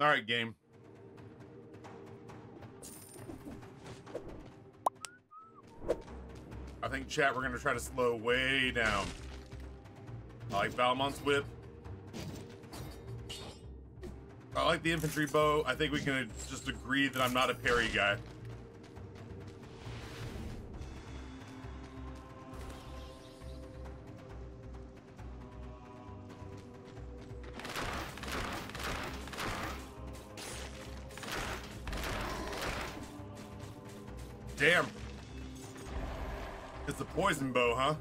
All right, game. I think, chat, we're going to try to slow way down. I like Valmont's whip. I like the infantry bow. I think we can just agree that I'm not a parry guy. Damn. It's a poison bow, huh?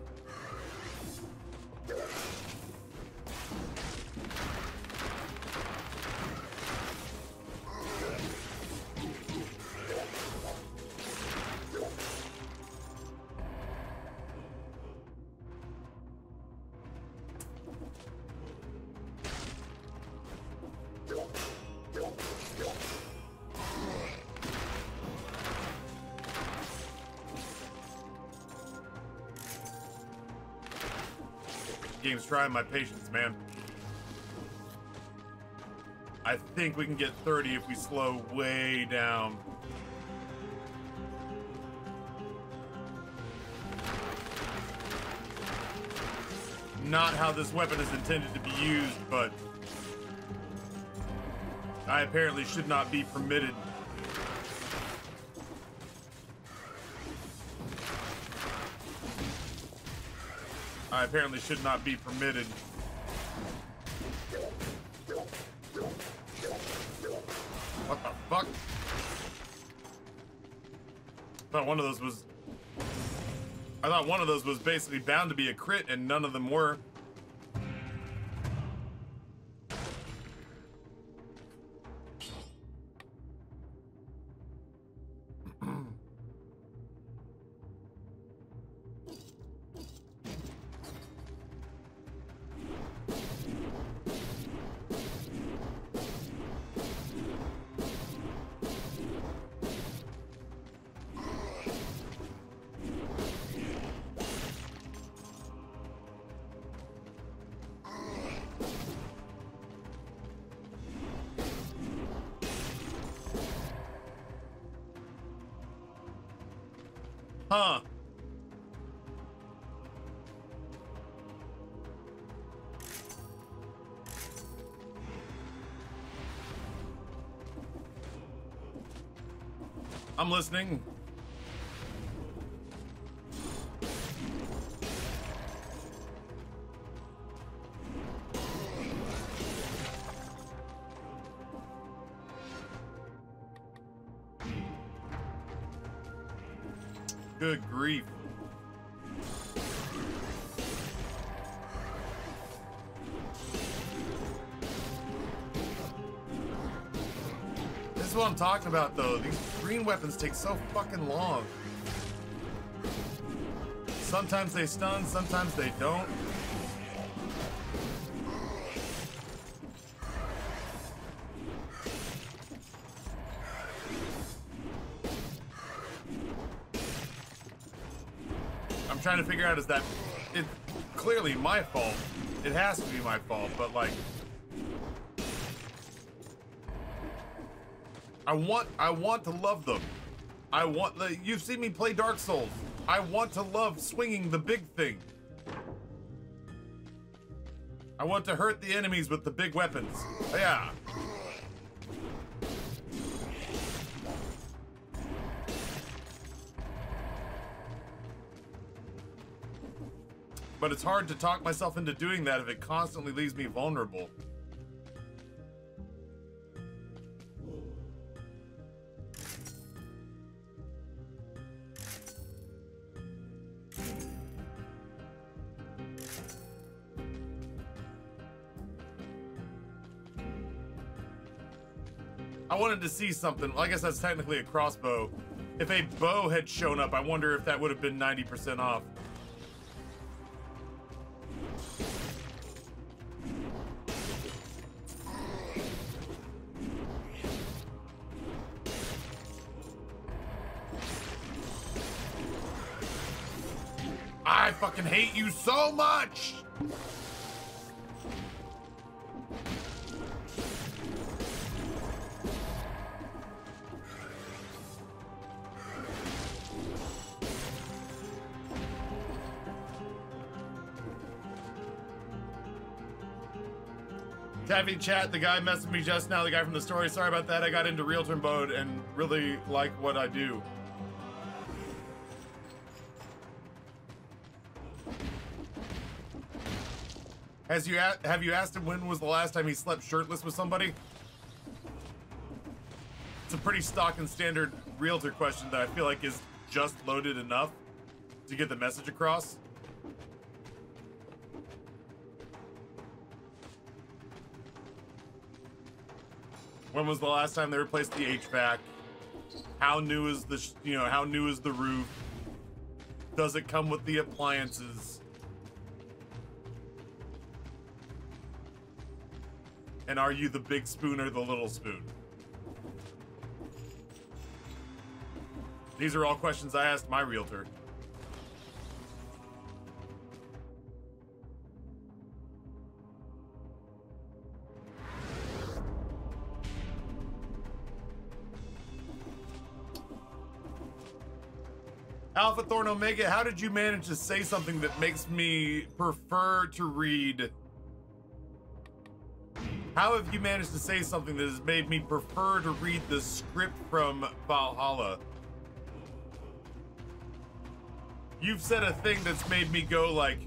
Game's trying my patience, man. I think we can get 30 if we slow way down. Not how this weapon is intended to be used, but I apparently should not be permitted. I apparently should not be permitted. What the fuck? I thought one of those was basically bound to be a crit, and none of them were. Huh. I'm listening. Good grief. This is what I'm talking about, though. These green weapons take so fucking long. Sometimes they stun, sometimes they don't. I'm trying to figure out, is that it's clearly my fault. It has to be my fault, but like I want to love them. You've seen me play Dark Souls. I want to love swinging the big thing. I want to hurt the enemies with the big weapons. Yeah. But it's hard to talk myself into doing that if it constantly leaves me vulnerable. I wanted to see something. Well, I guess that's technically a crossbow. If a bow had shown up, I wonder if that would have been 90% off. I fucking hate you so much! Taffy chat, the guy messaged me just now, the guy from the story. Sorry about that. I got into realtor mode and really like what I do. Have you asked him when was the last time he slept shirtless with somebody? It's a pretty stock and standard realtor question that I feel like is just loaded enough to get the message across. When was the last time they replaced the HVAC? How new is the, how new is the roof? Does it come with the appliances? And are you the big spoon or the little spoon? These are all questions I asked my realtor. Alpha Thorn Omega, how did you manage to say something that makes me prefer to read? How have you managed to say something that has made me prefer to read the script from Valhalla? You've said a thing that's made me go like,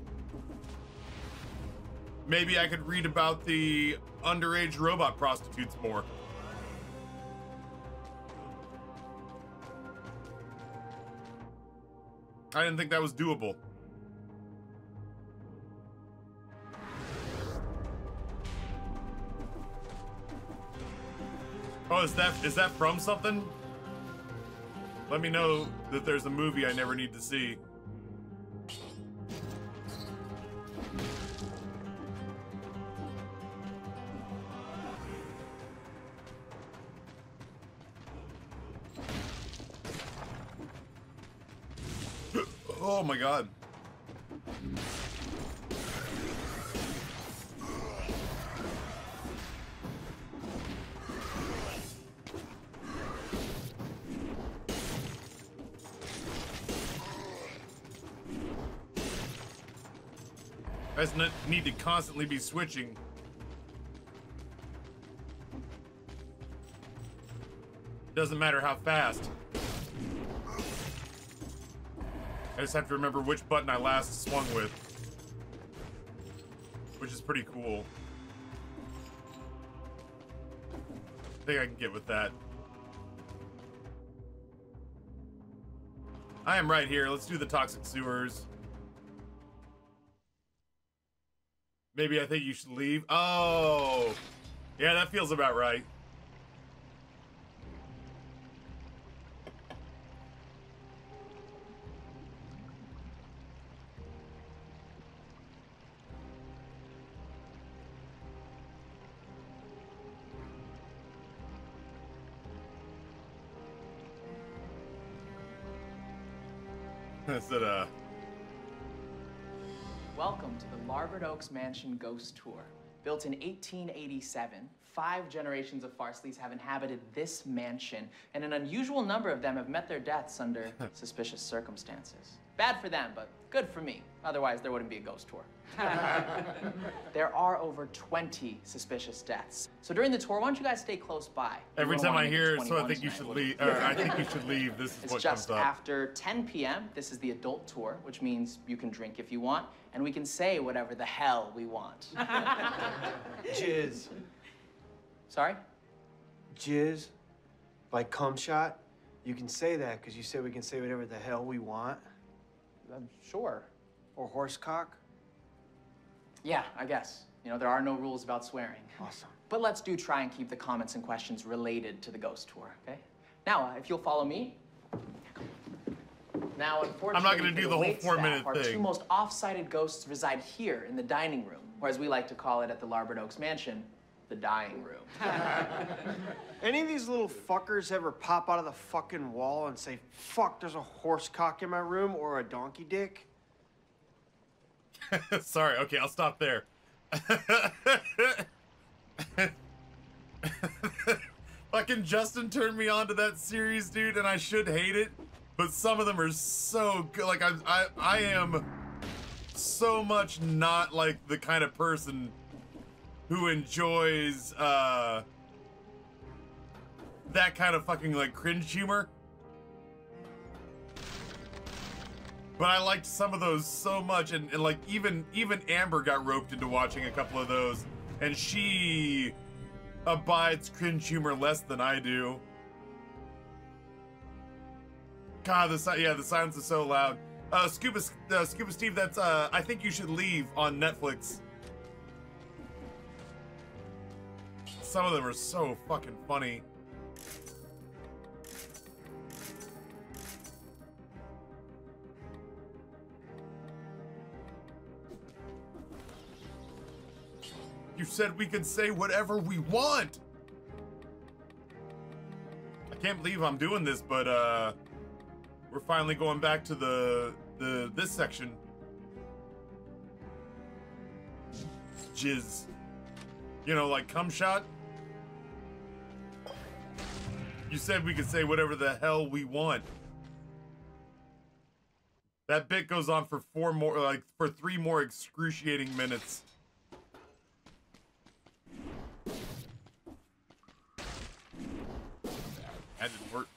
maybe I could read about the underage robot prostitutes more. I didn't think that was doable. Oh, is that from something? Let me know that there's a movie I never need to see. Oh my god. I just need to constantly be switching. Doesn't matter how fast. I just have to remember which button I last swung with. Which is pretty cool. I think I can get with that. I am right here. Let's do the toxic sewers. Maybe I think you should leave. Oh, yeah, that feels about right. Is it Welcome to the Larbert Oaks Mansion Ghost Tour. Built in 1887, 5 generations of Farsleys have inhabited this mansion, and an unusual number of them have met their deaths under suspicious circumstances. Bad for them, but good for me. Otherwise, there wouldn't be a ghost tour. There are over 20 suspicious deaths. So during the tour, why don't you guys stay close by? Every time I hear it, so I think you should leave, or I think you should leave, this is what comes up. It's just after 10 p.m. This is the adult tour, which means you can drink if you want, and we can say whatever the hell we want. Jizz. Sorry? Jizz? Like cum shot? You can say that because you said we can say whatever the hell we want. Sure. Or horse cock? Yeah, I guess. You know, there are no rules about swearing. Awesome. But let's try and keep the comments and questions related to the ghost tour, okay? Now, if you'll follow me. Now, unfortunately, I'm not going to do the whole 4-minute our thing. 2 most off-sited ghosts reside here in the dining room, or as we like to call it at the Larbert Oaks Mansion, the dying room. Any of these little fuckers ever pop out of the fucking wall and say, fuck, there's a horse cock in my room or a donkey dick? Sorry, okay, I'll stop there. Fucking Justin turned me on to that series, dude, and I should hate it, but some of them are so good. Like, I am so much not like the kind of person who enjoys that kind of fucking like cringe humor. But I liked some of those so much, and like even Amber got roped into watching a couple of those, and she abides cringe humor less than I do. God, the silence is so loud. Scuba Steve, that's I Think You Should Leave on Netflix. Some of them are so fucking funny. You said we could say whatever we want. I can't believe I'm doing this, but we're finally going back to this section. Jizz. You know, like cum shot. You said we could say whatever the hell we want. That bit goes on for for 3 more excruciating minutes. That didn't work.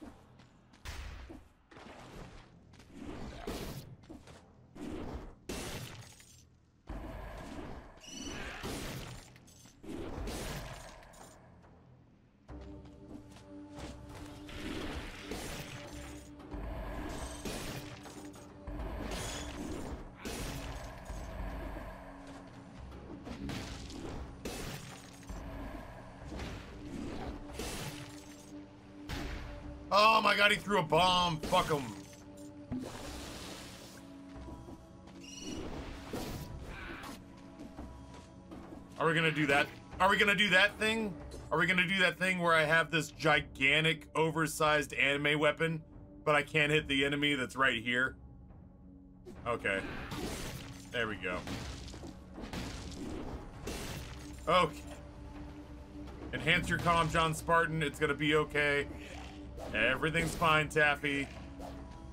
Oh my god, he threw a bomb. Fuck him. Are we gonna do that? Are we gonna do that thing? Are we gonna do that thing where I have this gigantic, oversized anime weapon, but I can't hit the enemy that's right here? Okay. There we go. Okay. Enhance your comm, John Spartan. It's gonna be okay. Everything's fine, Taffy.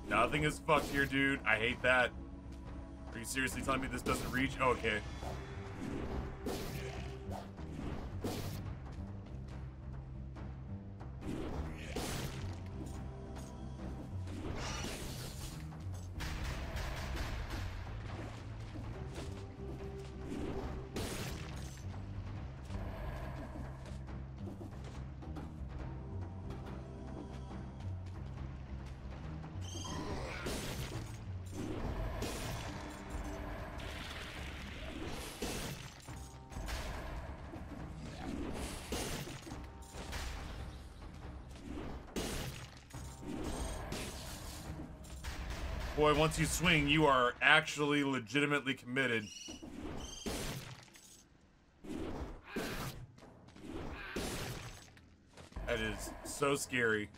Nothing is fucked here, dude. I hate that. Are you seriously telling me this doesn't reach? Oh, okay. Boy, once you swing, you are actually legitimately committed. That is so scary.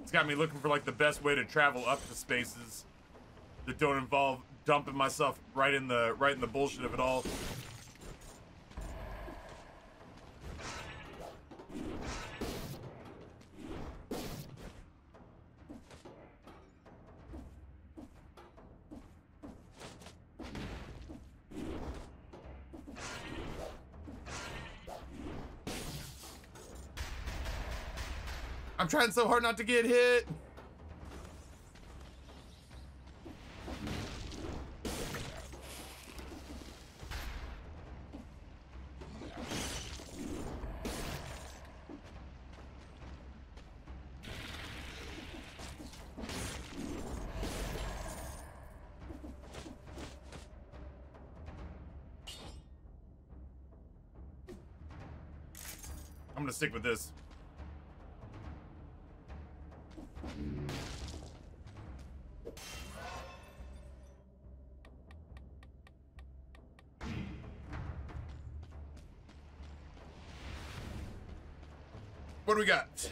It's got me looking for like the best way to travel up to spaces that don't involve dumping myself right in the bullshit of it all. I'm trying so hard not to get hit. I'm gonna stick with this. What do we got?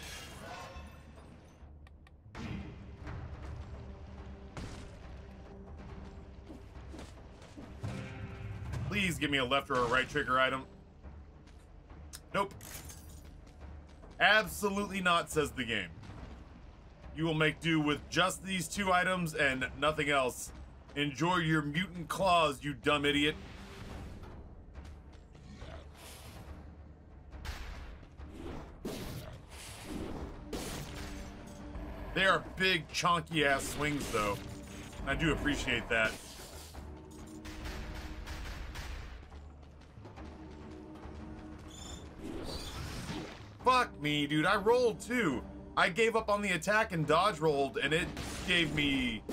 Please give me a left or a right trigger item. Nope. Absolutely not, says the game. You will make do with just these 2 items and nothing else. Enjoy your mutant claws, you dumb idiot. They are big, chonky-ass swings, though. I do appreciate that. Fuck me, dude. I rolled, too. I gave up on the attack and dodge rolled, and it gave me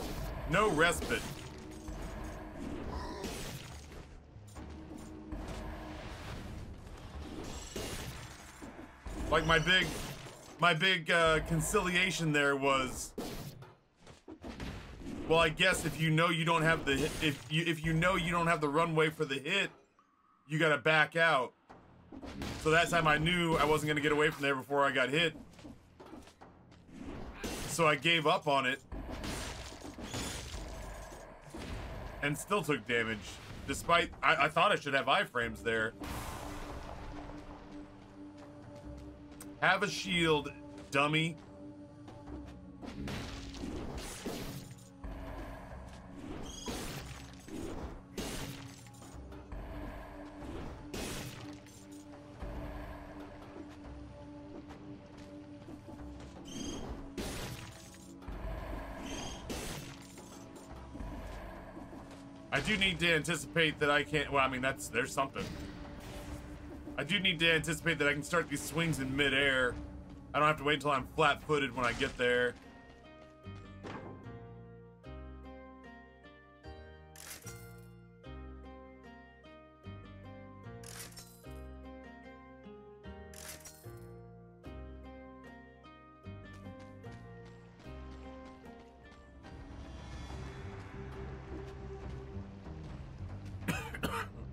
no respite. Like, my big conciliation there was, well, I guess if you know you don't have the if you know you don't have the runway for the hit, you gotta back out. So that time I knew I wasn't gonna get away from there before I got hit. So I gave up on it and still took damage, despite I thought I should have iframes there. Have a shield, dummy. I do need to anticipate that I can't, well, I mean, there's something. I do need to anticipate that I can start these swings in midair. I don't have to wait until I'm flat-footed when I get there.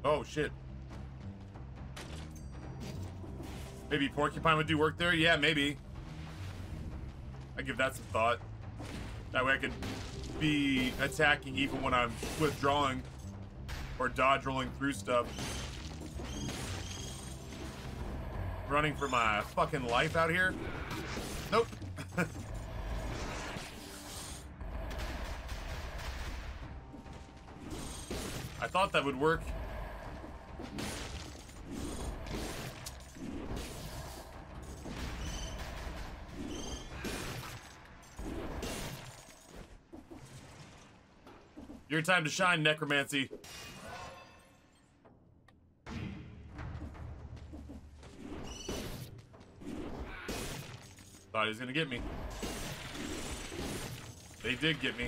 Oh, shit. Maybe Porcupine would do work there? Yeah, maybe. I give that some thought. That way I could be attacking even when I'm withdrawing or dodge rolling through stuff. Running for my fucking life out here? Nope. I thought that would work. Your time to shine, Necromancy. Thought he was gonna get me. They did get me.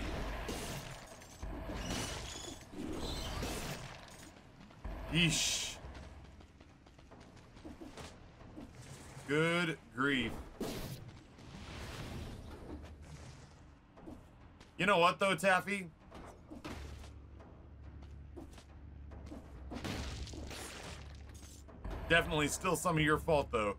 Yeesh. Good grief. You know what, though, Taffy? Definitely still some of your fault, though.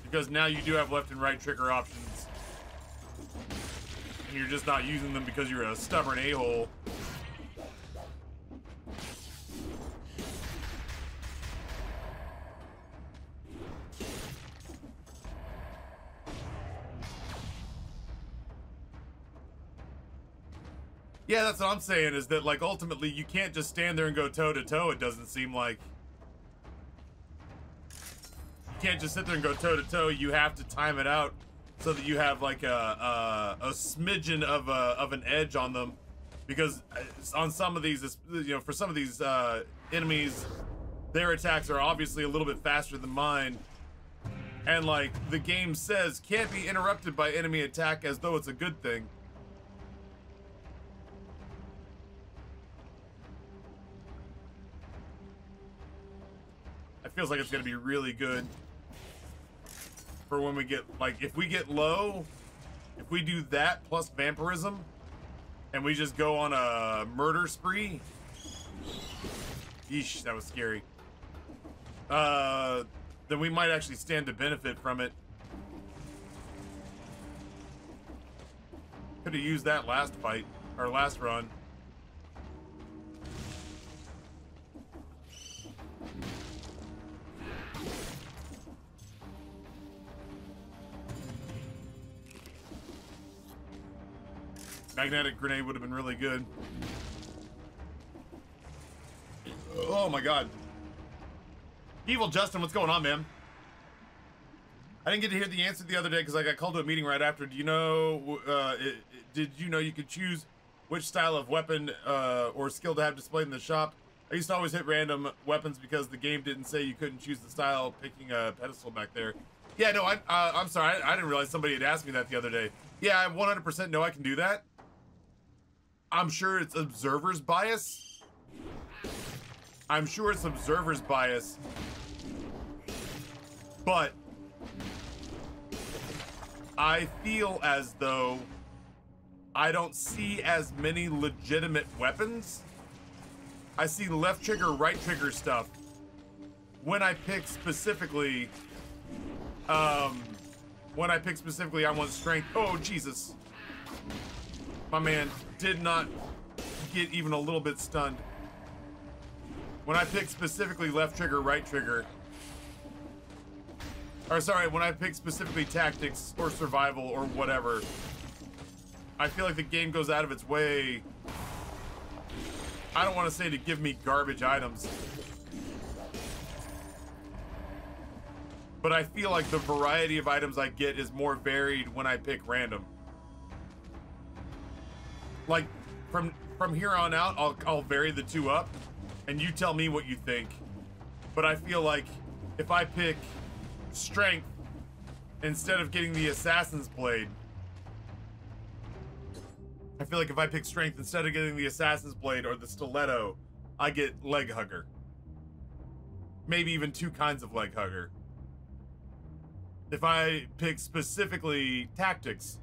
Because now you do have left and right trigger options. And you're just not using them because you're a stubborn a-hole. Yeah, that's what I'm saying, is that, like, ultimately, you can't just stand there and go toe-to-toe, it doesn't seem like. You can't just sit there and go toe-to-toe, you have to time it out so that you have, like, a smidgen of an edge on them. Because on some of these, you know, for some of these enemies, their attacks are obviously a little bit faster than mine. And, like, the game says, can't be interrupted by enemy attack as though it's a good thing. It feels like it's gonna be really good for when we get, like, if we get low, if we do that plus vampirism and we just go on a murder spree. Yeesh, that was scary. Then we might actually stand to benefit from it. Could have used that last fight, or last run. Magnetic grenade would have been really good. Oh my god. Evil Justin, what's going on, man? I didn't get to hear the answer the other day because I got called to a meeting right after. Do you know, did you know you could choose which style of weapon or skill to have displayed in the shop? I used to always hit random weapons because the game didn't say you couldn't choose the style, picking a pedestal back there. Yeah, no, I'm sorry. I didn't realize somebody had asked me that the other day. Yeah, I 100% know I can do that. I'm sure it's observer's bias. I'm sure it's observer's bias. But I feel as though I don't see as many legitimate weapons. I see left trigger, right trigger stuff. When I pick specifically, I want strength. Oh, Jesus. My man did not get even a little bit stunned. When I pick specifically left trigger, right trigger, or sorry, when I pick specifically tactics or survival or whatever, I feel like the game goes out of its way. I don't want to say to give me garbage items, but I feel like the variety of items I get is more varied when I pick random. Like from here on out, I'll vary the two up, and you tell me what you think. But I feel like if I pick strength instead of getting the assassin's blade, I feel like if I pick strength instead of getting the assassin's blade or the stiletto, I get leg hugger. Maybe even two kinds of leg hugger. If I pick specifically tactics,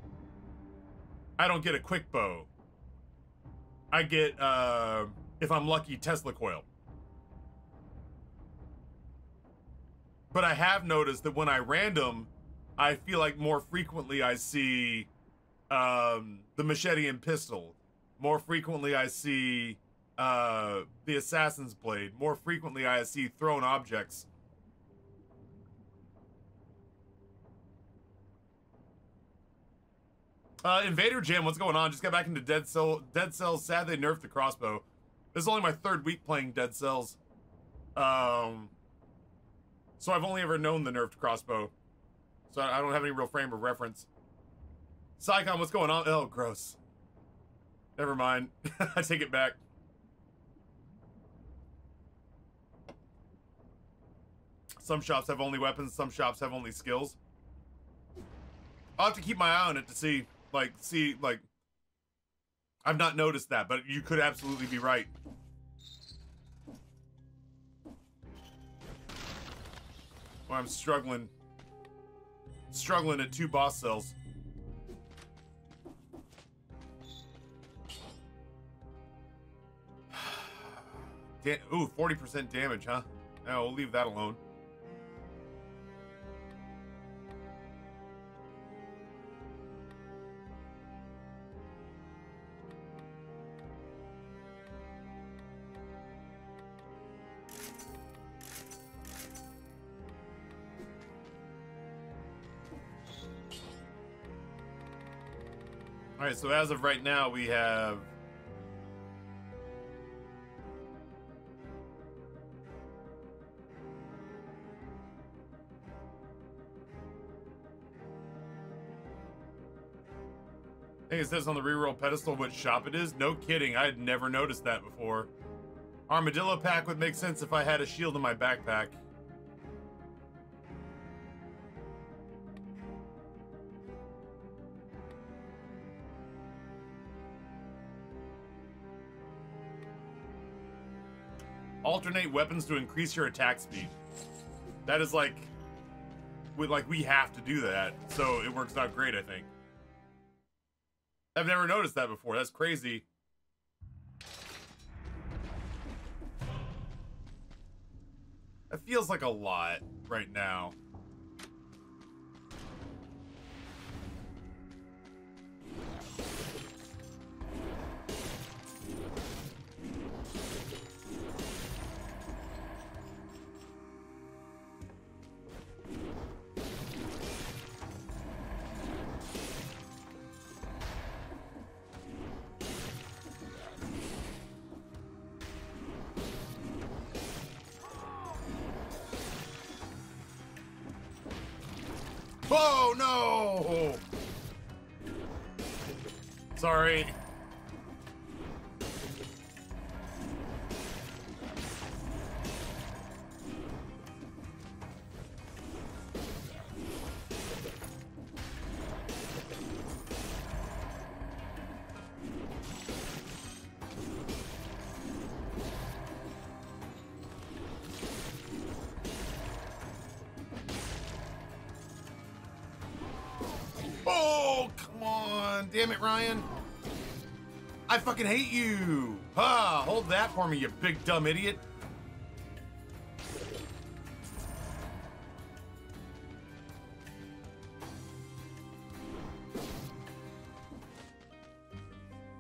I don't get a quick bow. I get, if I'm lucky, Tesla coil. But I have noticed that when I random, I feel like more frequently I see the machete and pistol. More frequently I see the assassin's blade. More frequently I see thrown objects. Invader Jam, what's going on? Just got back into Dead Cells. Sad they nerfed the crossbow. This is only my third week playing Dead Cells. So I've only ever known the nerfed crossbow. So I don't have any real frame of reference. Psycon, what's going on? Oh, gross. Never mind. I take it back. Some shops have only weapons, some shops have only skills. I'll have to keep my eye on it to see, like, I've not noticed that, but you could absolutely be right. Well, I'm struggling at 2 boss cells. Ooh, 40% damage, huh? No, we'll leave that alone. All right, so as of right now, we have I think it says on the reroll pedestal what shop it is. No kidding, I had never noticed that before. Armadillo pack would make sense if I had a shield in my backpack. Alternate weapons to increase your attack speed. That is like we have to do that, so it works out great, I think. I've never noticed that before. That's crazy. That feels like a lot right now. Oh, no! Sorry. Oh, come on. Damn it, Ryan. I fucking hate you. Ah, hold that for me, you big dumb idiot.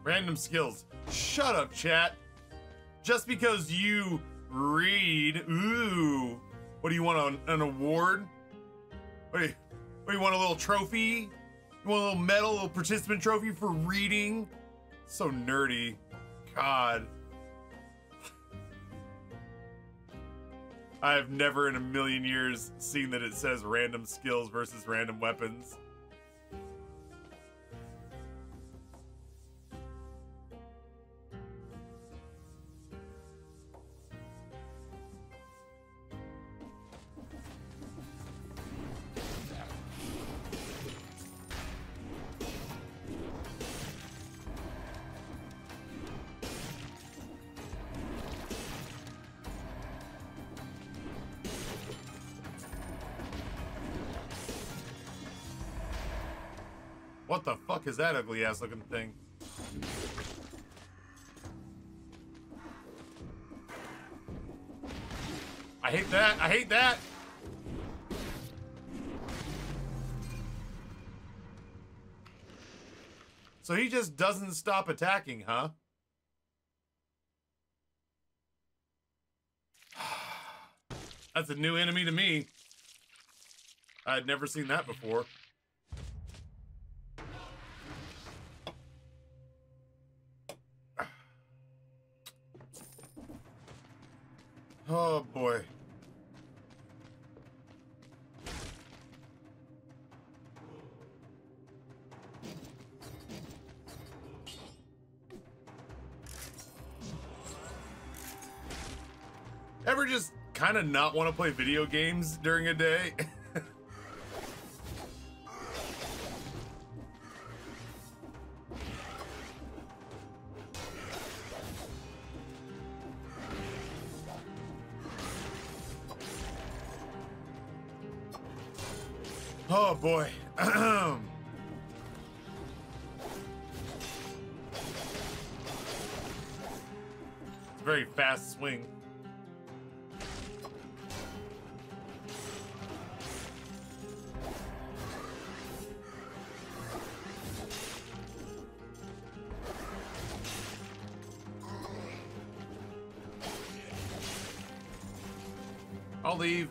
Random skills. Shut up, chat. Just because you read, ooh. What do you want, an award? What do you want, a little trophy? You want a little medal, a little participant trophy for reading? So nerdy. God. I've never in a million years seen that it says random skills versus random weapons. What the fuck is that ugly ass looking thing? I hate that. I hate that. So he just doesn't stop attacking, huh? That's a new enemy to me. I'd never seen that before. Oh boy. Ever just kind of not want to play video games during a day? Oh boy. It's a very fast swing. I'll leave.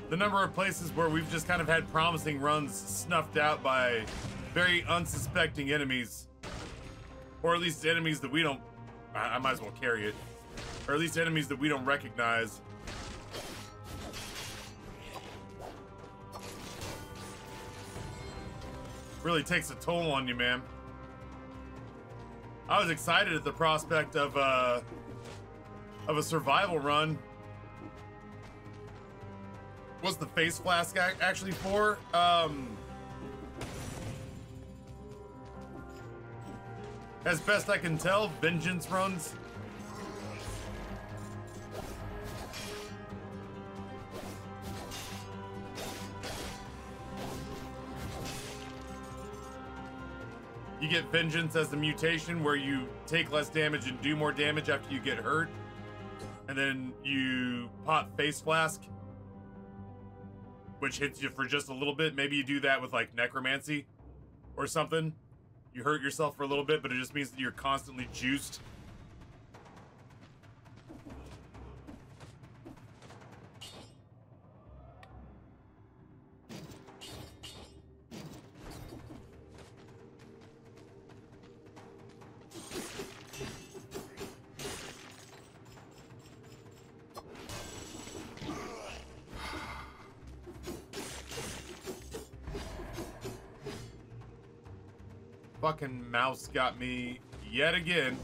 The number of places where we've just kind of had promising runs snuffed out by very unsuspecting enemies. Or at least enemies that we don't... I might as well carry it. Or at least enemies that we don't recognize. Really takes a toll on you, man. I was excited at the prospect of a survival run. What's the face flask actually for? As best I can tell, vengeance runs. You get vengeance as the mutation where you take less damage and do more damage after you get hurt. And then you pop face flask, which hits you for just a little bit. Maybe you do that with like necromancy or something. You hurt yourself for a little bit, but it just means that you're constantly juiced. fucking mouse got me yet again.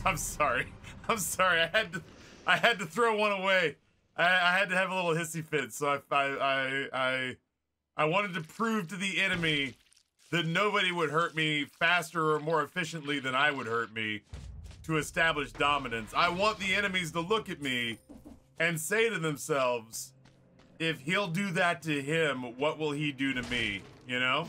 I'm sorry. I'm sorry. I had to throw one away. I had to have a little hissy fit. So I wanted to prove to the enemy that nobody would hurt me faster or more efficiently than I would hurt me to establish dominance. I want the enemies to look at me and say to themselves, if he'll do that to him, what will he do to me? You know?